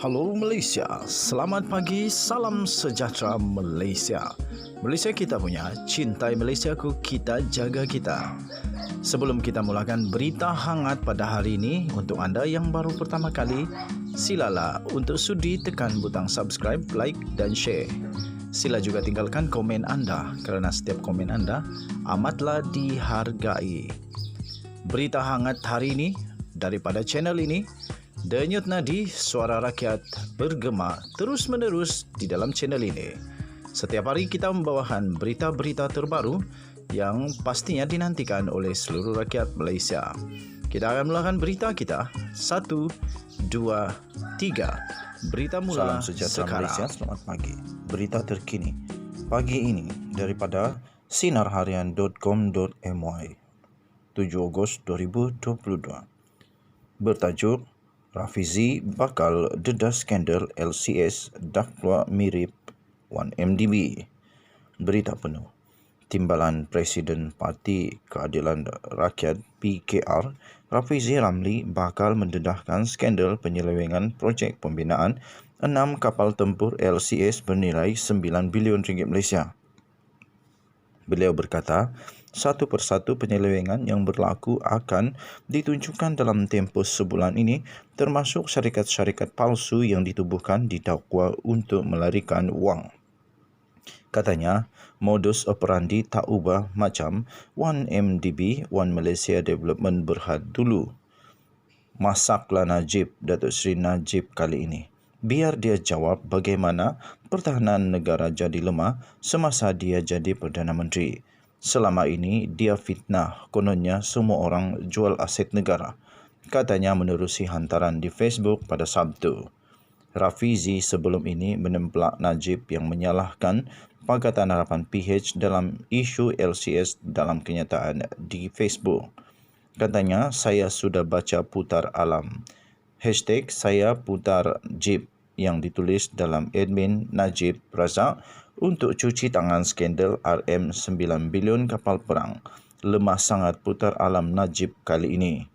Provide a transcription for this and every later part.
Halo Malaysia, selamat pagi, salam sejahtera Malaysia. Malaysia kita punya, cintai Malaysiaku, kita jaga kita. Sebelum kita mulakan berita hangat pada hari ini, untuk anda yang baru pertama kali, silalah untuk sudi tekan butang subscribe, like dan share. Sila juga tinggalkan komen anda kerana setiap komen anda amatlah dihargai. Berita hangat hari ini daripada channel ini, Denyut nadi suara rakyat bergema terus-menerus di dalam channel ini. Setiap hari kita membawakan berita-berita terbaru yang pastinya dinantikan oleh seluruh rakyat Malaysia. Kita akan mulakan berita kita. 1, 2, 3. Berita mula Salam sejahtera sekarang. Malaysia, selamat pagi. Berita terkini pagi ini daripada sinarharian.com.my 7 Ogos 2022. Bertajuk Rafizi bakal dedah skandal LCS dah keluar mirip 1MDB. Berita penuh. Timbalan Presiden Parti Keadilan Rakyat PKR, Rafizi Ramli bakal mendedahkan skandal penyelewengan projek pembinaan 6 kapal tempur LCS bernilai 9 bilion ringgit Malaysia. Beliau berkata, satu persatu penyelewengan yang berlaku akan ditunjukkan dalam tempoh sebulan ini, termasuk syarikat-syarikat palsu yang ditubuhkan didakwa untuk melarikan wang. Katanya, modus operandi tak ubah macam 1MDB, One Malaysia Development Berhad dulu. Masaklah Najib, Datuk Seri Najib kali ini. Biar dia jawab bagaimana pertahanan negara jadi lemah semasa dia jadi Perdana Menteri. Selama ini dia fitnah, kononnya semua orang jual aset negara. Katanya menerusi hantaran di Facebook pada Sabtu. Rafizi sebelum ini menemplak Najib yang menyalahkan Pakatan Harapan PH dalam isu LCS dalam kenyataan di Facebook. Katanya, saya sudah baca putar alam. #saya putar Jib yang ditulis dalam admin Najib Razak untuk cuci tangan skandal RM 9 bilion kapal perang. Lemah sangat putar alam Najib kali ini.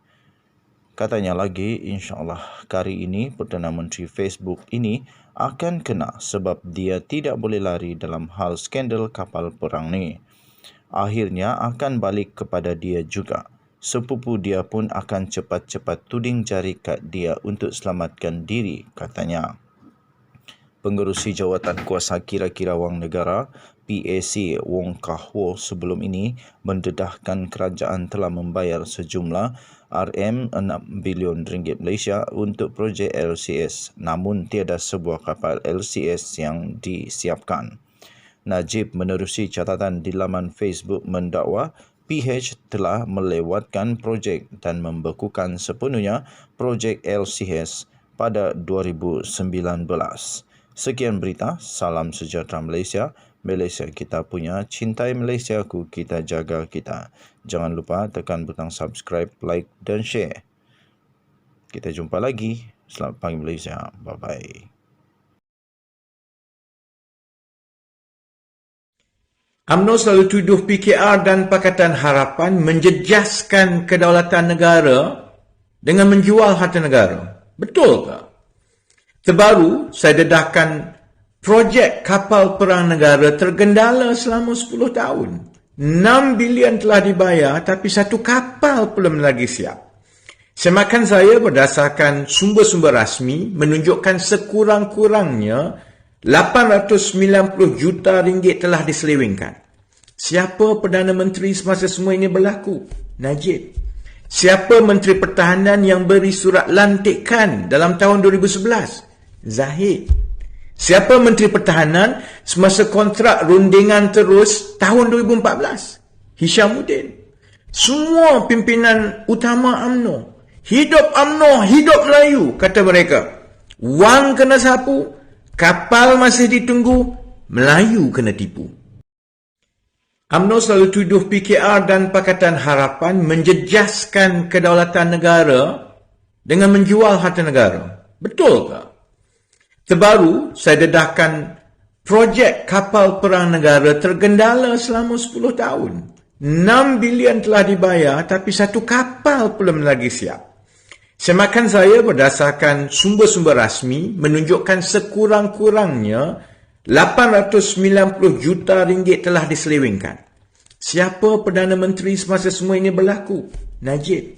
Katanya lagi, insyaAllah kali ini Perdana Menteri Facebook ini akan kena sebab dia tidak boleh lari dalam hal skandal kapal perang ni. Akhirnya akan balik kepada dia juga. Sepupu dia pun akan cepat-cepat tuding jari kat dia untuk selamatkan diri, katanya. Pengerusi Jawatan Kuasa Kira-Kira Wang Negara PAC Wong Kah Wo sebelum ini mendedahkan kerajaan telah membayar sejumlah RM 6 bilion ringgit Malaysia untuk projek LCS, namun tiada sebuah kapal LCS yang disiapkan. Najib menerusi catatan di laman Facebook mendakwa PH telah melewatkan projek dan membekukan sepenuhnya projek LCS pada 2019. Sekian berita, salam sejahtera Malaysia. Malaysia kita punya, cintai Malaysiaku, kita jaga kita. Jangan lupa tekan butang subscribe, like dan share. Kita jumpa lagi. Selamat pagi Malaysia. Bye-bye. UMNO selalu tuduh PKR dan Pakatan Harapan menjejaskan kedaulatan negara dengan menjual harta negara. Betul ke? Terbaru, saya dedahkan projek kapal perang negara tergendala selama 10 tahun. 6 bilion telah dibayar tapi satu kapal belum lagi siap. Semakan saya berdasarkan sumber-sumber rasmi menunjukkan sekurang-kurangnya 890 juta ringgit telah diselewengkan. Siapa Perdana Menteri semasa semua ini berlaku? Najib. Siapa Menteri Pertahanan yang beri surat lantikan dalam tahun 2011? Zahid. Siapa Menteri Pertahanan semasa kontrak rundingan terus tahun 2014? Hishamuddin. Semua pimpinan utama UMNO. Hidup UMNO, hidup Melayu, kata mereka. Wang kena sapu, kapal masih ditunggu, Melayu kena tipu. UMNO selalu tuduh PKR dan Pakatan Harapan menjejaskan kedaulatan negara dengan menjual harta negara. Betul ke? Terbaru, saya dedahkan projek kapal perang negara tergendala selama 10 tahun. 6 bilion telah dibayar tapi satu kapal belum lagi siap. Semakan saya berdasarkan sumber-sumber rasmi menunjukkan sekurang-kurangnya 890 juta ringgit telah diselewengkan. Siapa Perdana Menteri semasa semua ini berlaku? Najib.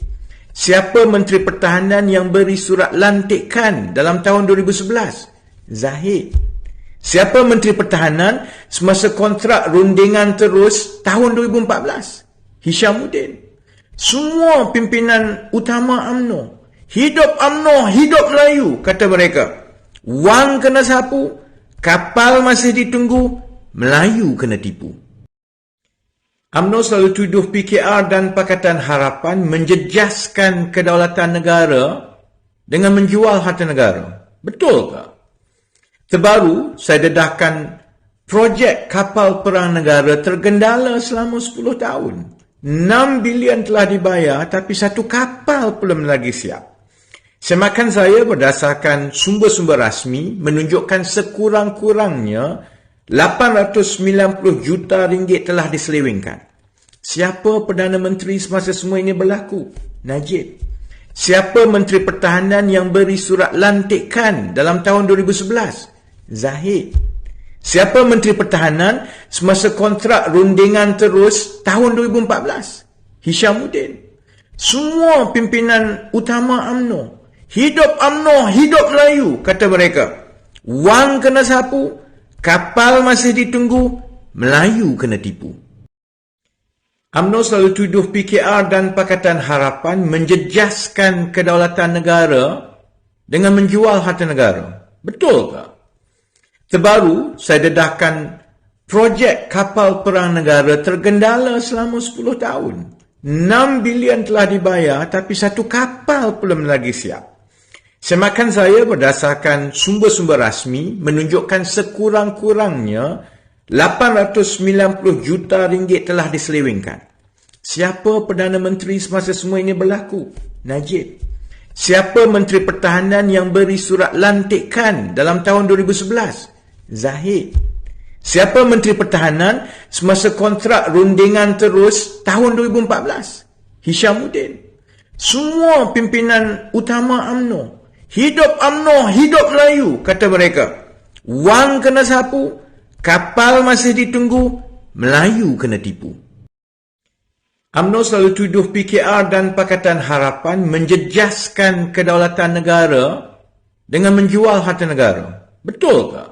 Siapa Menteri Pertahanan yang beri surat lantikan dalam tahun 2011? Zahid. Siapa Menteri Pertahanan semasa kontrak rundingan terus tahun 2014? Hishamuddin. Semua pimpinan utama UMNO. Hidup UMNO, hidup Melayu, kata mereka. Wang kena sapu, kapal masih ditunggu, Melayu kena tipu. UMNO selalu tuduh PKR dan Pakatan Harapan menjejaskan kedaulatan negara dengan menjual harta negara. Betul ke? Terbaru, saya dedahkan projek kapal perang negara tergendala selama 10 tahun. 6 bilion telah dibayar tapi satu kapal belum lagi siap. Semakan saya berdasarkan sumber-sumber rasmi menunjukkan sekurang-kurangnya 890 juta ringgit telah diselewengkan. Siapa Perdana Menteri semasa semua ini berlaku? Najib. Siapa Menteri Pertahanan yang beri surat lantikan dalam tahun 2011? Zahid. Siapa Menteri Pertahanan semasa kontrak rundingan terus tahun 2014? Hishamuddin. Semua pimpinan utama UMNO. Hidup UMNO, hidup Melayu, kata mereka. Wang kena sapu, kapal masih ditunggu, Melayu kena tipu. UMNO selalu tuduh PKR dan Pakatan Harapan menjejaskan kedaulatan negara dengan menjual harta negara. Betul ke? Terbaru, saya dedahkan projek kapal perang negara tergendala selama 10 tahun. 6 bilion telah dibayar tapi satu kapal belum lagi siap. Semakan saya berdasarkan sumber-sumber rasmi menunjukkan sekurang-kurangnya 890 juta ringgit telah diselewengkan. Siapa Perdana Menteri semasa semua ini berlaku? Najib. Siapa Menteri Pertahanan yang beri surat lantikan dalam tahun 2011? Zahid. Siapa Menteri Pertahanan semasa kontrak rundingan terus tahun 2014? Hishamuddin. Semua pimpinan utama UMNO. Hidup UMNO, hidup Melayu, kata mereka. Wang kena sapu, kapal masih ditunggu, Melayu kena tipu. UMNO selalu tuduh PKR dan Pakatan Harapan menjejaskan kedaulatan negara dengan menjual harta negara. Betul ke?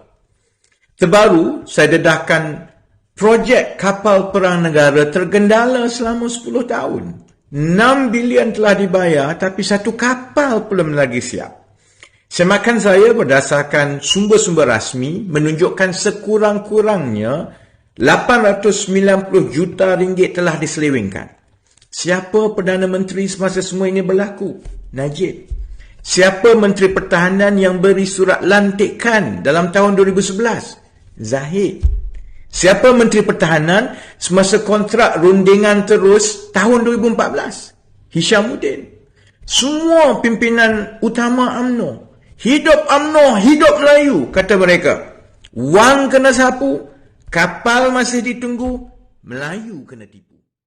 Terbaru, saya dedahkan projek kapal perang negara tergendala selama 10 tahun. 6 bilion telah dibayar tapi satu kapal belum lagi siap. Semakan saya berdasarkan sumber-sumber rasmi menunjukkan sekurang-kurangnya 890 juta ringgit telah diselewengkan. Siapa Perdana Menteri semasa semua ini berlaku? Najib. Siapa Menteri Pertahanan yang beri surat lantikan dalam tahun 2011? Zahid. Siapa Menteri Pertahanan semasa kontrak rundingan terus tahun 2014? Hishamuddin. Semua pimpinan utama UMNO. Hidup UMNO, hidup Melayu, kata mereka. Wang kena sapu, kapal masih ditunggu, Melayu kena tipu.